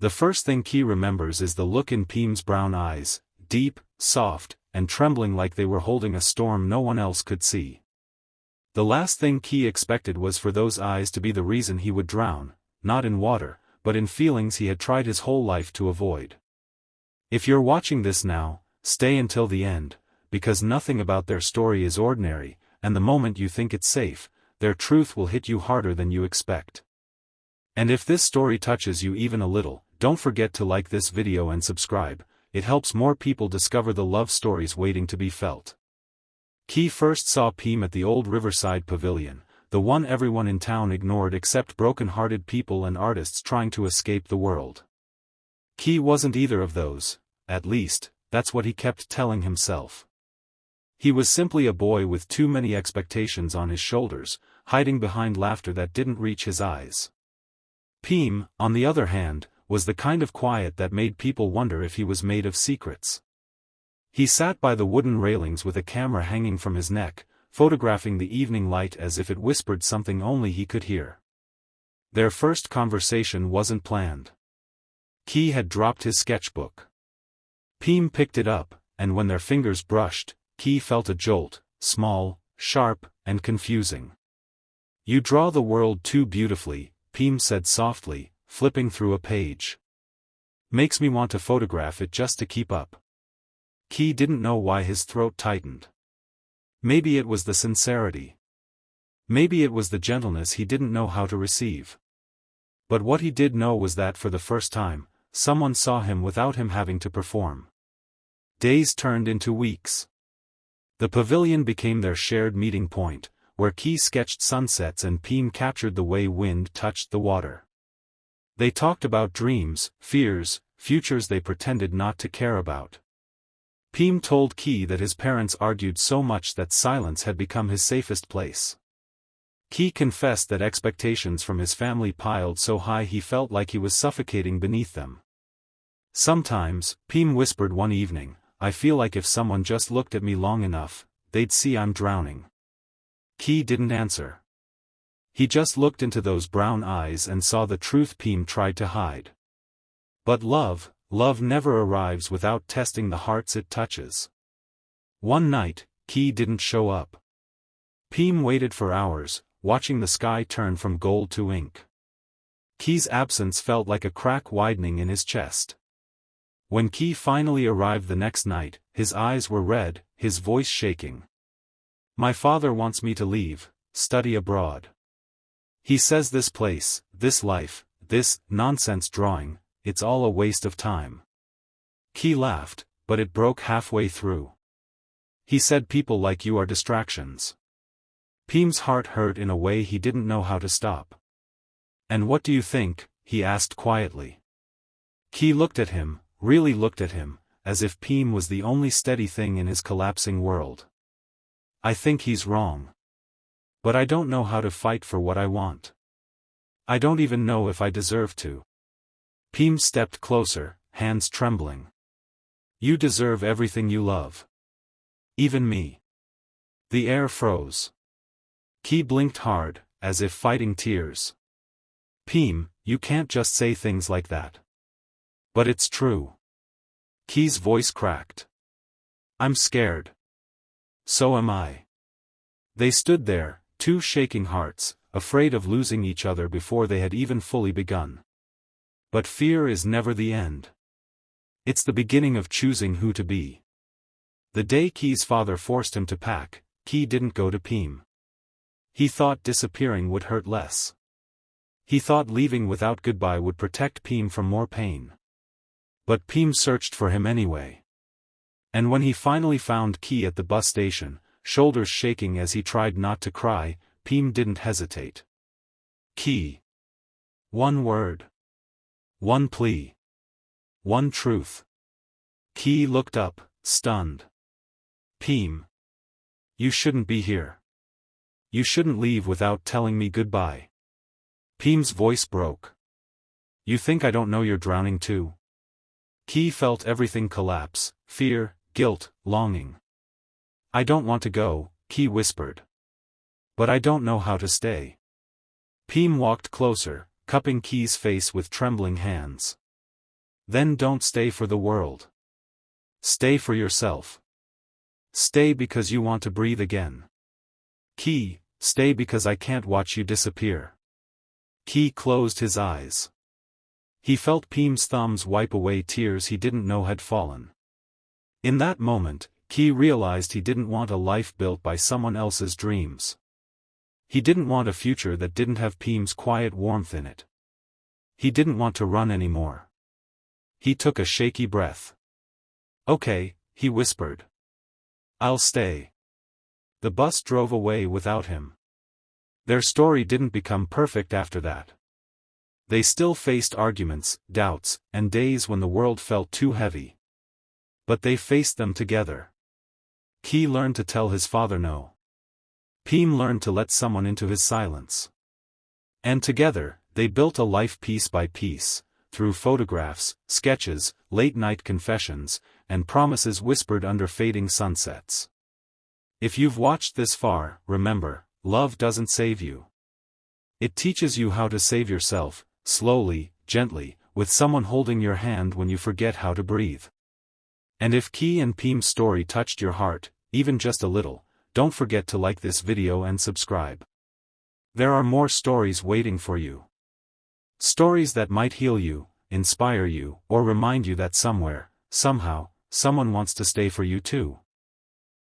The first thing Kee remembers is the look in Peem's brown eyes, deep, soft, and trembling like they were holding a storm no one else could see. The last thing Kee expected was for those eyes to be the reason he would drown, not in water, but in feelings he had tried his whole life to avoid. If you're watching this now, stay until the end, because nothing about their story is ordinary, and the moment you think it's safe, their truth will hit you harder than you expect. And if this story touches you even a little, don't forget to like this video and subscribe. It helps more people discover the love stories waiting to be felt. Kee first saw Peem at the old Riverside Pavilion, the one everyone in town ignored except broken-hearted people and artists trying to escape the world. Kee wasn't either of those, at least, that's what he kept telling himself. He was simply a boy with too many expectations on his shoulders, hiding behind laughter that didn't reach his eyes. Peem, on the other hand, was the kind of quiet that made people wonder if he was made of secrets. He sat by the wooden railings with a camera hanging from his neck, photographing the evening light as if it whispered something only he could hear. Their first conversation wasn't planned. Kee had dropped his sketchbook. Peem picked it up, and when their fingers brushed, Kee felt a jolt, small, sharp, and confusing. "You draw the world too beautifully," Peem said softly, flipping through a page. "Makes me want to photograph it just to keep up." Kee didn't know why his throat tightened. Maybe it was the sincerity. Maybe it was the gentleness he didn't know how to receive. But what he did know was that for the first time, someone saw him without him having to perform. Days turned into weeks. The pavilion became their shared meeting point, where Kee sketched sunsets and Peem captured the way wind touched the water. They talked about dreams, fears, futures they pretended not to care about. Peem told Kee that his parents argued so much that silence had become his safest place. Kee confessed that expectations from his family piled so high he felt like he was suffocating beneath them. "Sometimes," Peem whispered one evening, "I feel like if someone just looked at me long enough, they'd see I'm drowning." Kee didn't answer. He just looked into those brown eyes and saw the truth Peem tried to hide. But love never arrives without testing the hearts it touches. One night, Kee didn't show up. Peem waited for hours, watching the sky turn from gold to ink. Kee's absence felt like a crack widening in his chest. When Kee finally arrived the next night, his eyes were red, his voice shaking. "My father wants me to leave, study abroad. He says this place, this life, this nonsense drawing, it's all a waste of time." Kee laughed, but it broke halfway through. "He said people like you are distractions." Peem's heart hurt in a way he didn't know how to stop. "And what do you think?" he asked quietly. Kee looked at him, really looked at him, as if Peem was the only steady thing in his collapsing world. "I think he's wrong. But I don't know how to fight for what I want. I don't even know if I deserve to." Peem stepped closer, hands trembling. "You deserve everything you love. Even me." The air froze. Kee blinked hard, as if fighting tears. "Peem, you can't just say things like that." "But it's true." Kee's voice cracked. "I'm scared." "So am I." They stood there, two shaking hearts, afraid of losing each other before they had even fully begun. But fear is never the end. It's the beginning of choosing who to be. The day Kee's father forced him to pack, Kee didn't go to Peem. He thought disappearing would hurt less. He thought leaving without goodbye would protect Peem from more pain. But Peem searched for him anyway. And when he finally found Kee at the bus station, shoulders shaking as he tried not to cry, Peem didn't hesitate. "Kee." One word. One plea. One truth. Kee looked up, stunned. "Peem. You shouldn't be here. You shouldn't leave without telling me goodbye." Peem's voice broke. "You think I don't know you're drowning too?" Kee felt everything collapse, fear, guilt, longing. "I don't want to go," Kee whispered. "But I don't know how to stay." Peem walked closer, cupping Kee's face with trembling hands. Then don't stay for the world. Stay for yourself. Stay because you want to breathe again. Kee, stay because I can't watch you disappear. Kee closed his eyes. He felt Peem's thumbs wipe away tears he didn't know had fallen. In that moment, Kee realized he didn't want a life built by someone else's dreams. He didn't want a future that didn't have Peem's quiet warmth in it. He didn't want to run anymore. He took a shaky breath. Okay, he whispered. I'll stay. The bus drove away without him. Their story didn't become perfect after that. They still faced arguments, doubts, and days when the world felt too heavy. But they faced them together. Kee learned to tell his father no. Peem learned to let someone into his silence. And together, they built a life piece by piece, through photographs, sketches, late-night confessions, and promises whispered under fading sunsets. If you've watched this far, remember, love doesn't save you. It teaches you how to save yourself, slowly, gently, with someone holding your hand when you forget how to breathe. And if Kee and Peem's story touched your heart, even just a little, don't forget to like this video and subscribe. There are more stories waiting for you. Stories that might heal you, inspire you, or remind you that somewhere, somehow, someone wants to stay for you too.